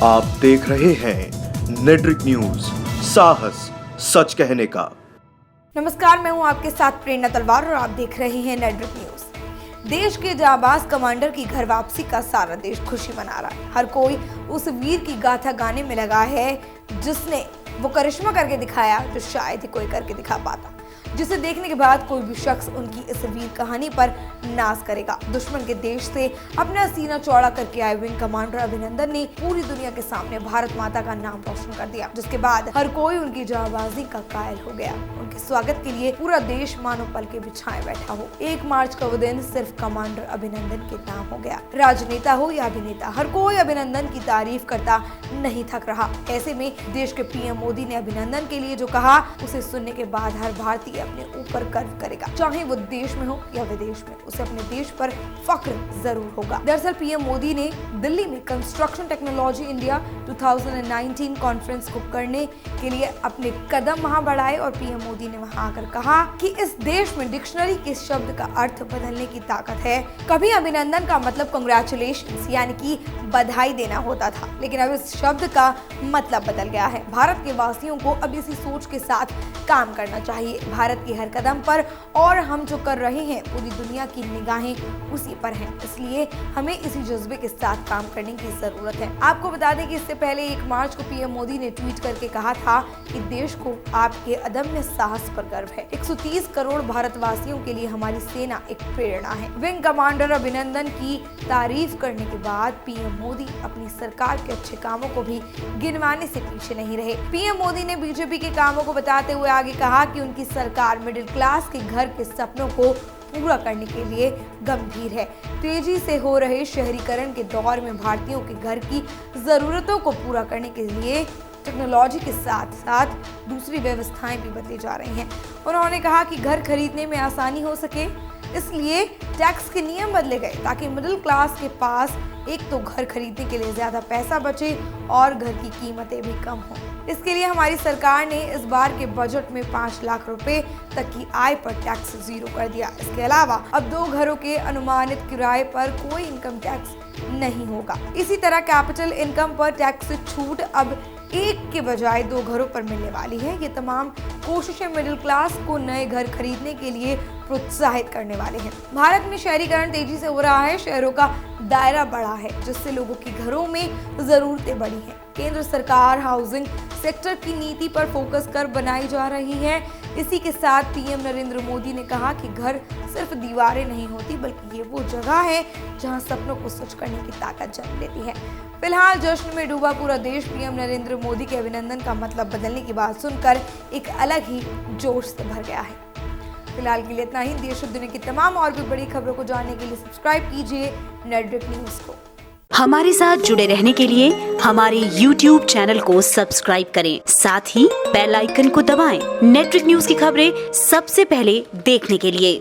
आप देख रहे हैं नेट्रिक न्यूज, साहस सच कहने का। नमस्कार, मैं हूं आपके साथ प्रेरणा तलवार और आप देख रहे हैं नेट्रिक न्यूज। देश के जाबाज कमांडर की घर वापसी का सारा देश खुशी मना रहा है। हर कोई उस वीर की गाथा गाने में लगा है जिसने वो करिश्मा करके दिखाया जो शायद ही कोई करके दिखा पाता, जिसे देखने के बाद कोई भी शख्स उनकी इस वीर कहानी पर नाज करेगा। दुश्मन के देश से अपना सीना चौड़ा करके आए विंग कमांडर अभिनंदन ने पूरी दुनिया के सामने भारत माता का नाम रोशन कर दिया, जिसके बाद हर कोई उनकी जाबाजी का कायल हो गया। उनके स्वागत के लिए पूरा देश मानो पल के बिछाए बैठा हो। 1 मार्च का वो दिन सिर्फ कमांडर अभिनंदन के नाम हो गया। राजनेता हो या अभिनेता, हर कोई अभिनंदन की तारीफ करता नहीं थक रहा। ऐसे में देश के पीएम मोदी ने अभिनंदन के लिए जो कहा, उसे सुनने के बाद हर भारतीय अपने ऊपर गर्व करेगा। चाहे वो देश में हो या विदेश में, उसे अपने देश पर फख्र जरूर होगा। दरअसल पीएम मोदी ने दिल्ली में कंस्ट्रक्शन टेक्नोलॉजी इंडिया 2019 कॉन्फ्रेंस को करने के लिए अपने कदम वहां बढ़ाए और पीएम मोदी ने वहां आकर कहा कि इस देश में डिक्शनरी के शब्द का अर्थ बदलने की ताकत है। कभी अभिनंदन का मतलब कांग्रेचुलेशंस यानी कि बधाई देना होता था, लेकिन अब इस शब्द का मतलब बदल गया है। भारत के वासियों को अब इसी सोच के साथ काम करना चाहिए। भारत के हर कदम पर और हम जो कर रहे हैं, पूरी दुनिया की निगाहें उसी पर हैं। इसलिए हमें इसी जज्बे के साथ काम करने की जरूरत है। आपको बता दें कि इससे पहले 1 मार्च को पीएम मोदी ने ट्वीट करके कहा था कि देश को आपके अदम्य साहस पर गर्व है। 130 करोड़ भारतवासियों के लिए हमारी सेना एक प्रेरणा है। विंग कमांडर अभिनंदन की तारीफ करने के बाद पीएम मोदी अपनी सरकार के अच्छे कामों को भी गिनवाने से पीछे नहीं रहे। पीएम मोदी ने बीजेपी के कामों को बताते हुए आगे कहा कि उनकी सरकार मिडिल क्लास के घर के सपनों को पूरा करने के लिए गंभीर है। तेजी से हो रहे शहरीकरण के दौर में भारतीयों के घर की जरूरतों को पूरा करने के लिए टेक्नोलॉजी के साथ साथ दूसरी व्यवस्थाएं भी बदली जा रही हैं। उन्होंने कहा कि घर खरीदने में आसानी हो सके, इसलिए टैक्स के नियम बदले गए ताकि मिडिल क्लास के पास एक तो घर खरीदने के लिए ज्यादा पैसा बचे और घर की कीमतें भी कम हों। इसके लिए हमारी सरकार ने इस बार के बजट में 5 लाख रुपए तक की आय पर टैक्स 0 कर दिया। इसके अलावा अब 2 घरों के अनुमानित किराए पर कोई इनकम टैक्स नहीं होगा। इसी तरह कैपिटल इनकम पर टैक्स से छूट अब 1 के बजाय 2 घरों पर मिलने वाली है। ये तमाम कोशिशें मिडिल क्लास को नए घर खरीदने के लिए प्रोत्साहित करने वाले हैं। भारत में शहरीकरण तेजी से हो रहा है, शहरों का दायरा बढ़ा है, जिससे लोगों की घरों में जरूरतें बढ़ी हैं। केंद्र सरकार हाउसिंग सेक्टर की नीति पर फोकस कर बनाई जा रही है। इसी के साथ पीएम नरेंद्र मोदी ने कहा कि घर सिर्फ दीवारें नहीं होती, बल्कि ये वो जगह है जहां सपनों को सच करने की ताकत जन्म लेती है। फिलहाल जश्न में डूबा पूरा देश पीएम नरेंद्र मोदी के अभिनंदन का मतलब बदलने की बात सुनकर एक अलग ही जोश से भर गया है। फिलहाल के लिए इतना ही। देश और दुनिया की तमाम और भी बड़ी खबरों को जानने के लिए सब्सक्राइब कीजिए नेट्रिक न्यूज को। हमारे साथ जुड़े रहने के लिए हमारे YouTube चैनल को सब्सक्राइब करें, साथ ही बेल आइकन को दबाएं। नेट्रिक न्यूज की खबरें सबसे पहले देखने के लिए।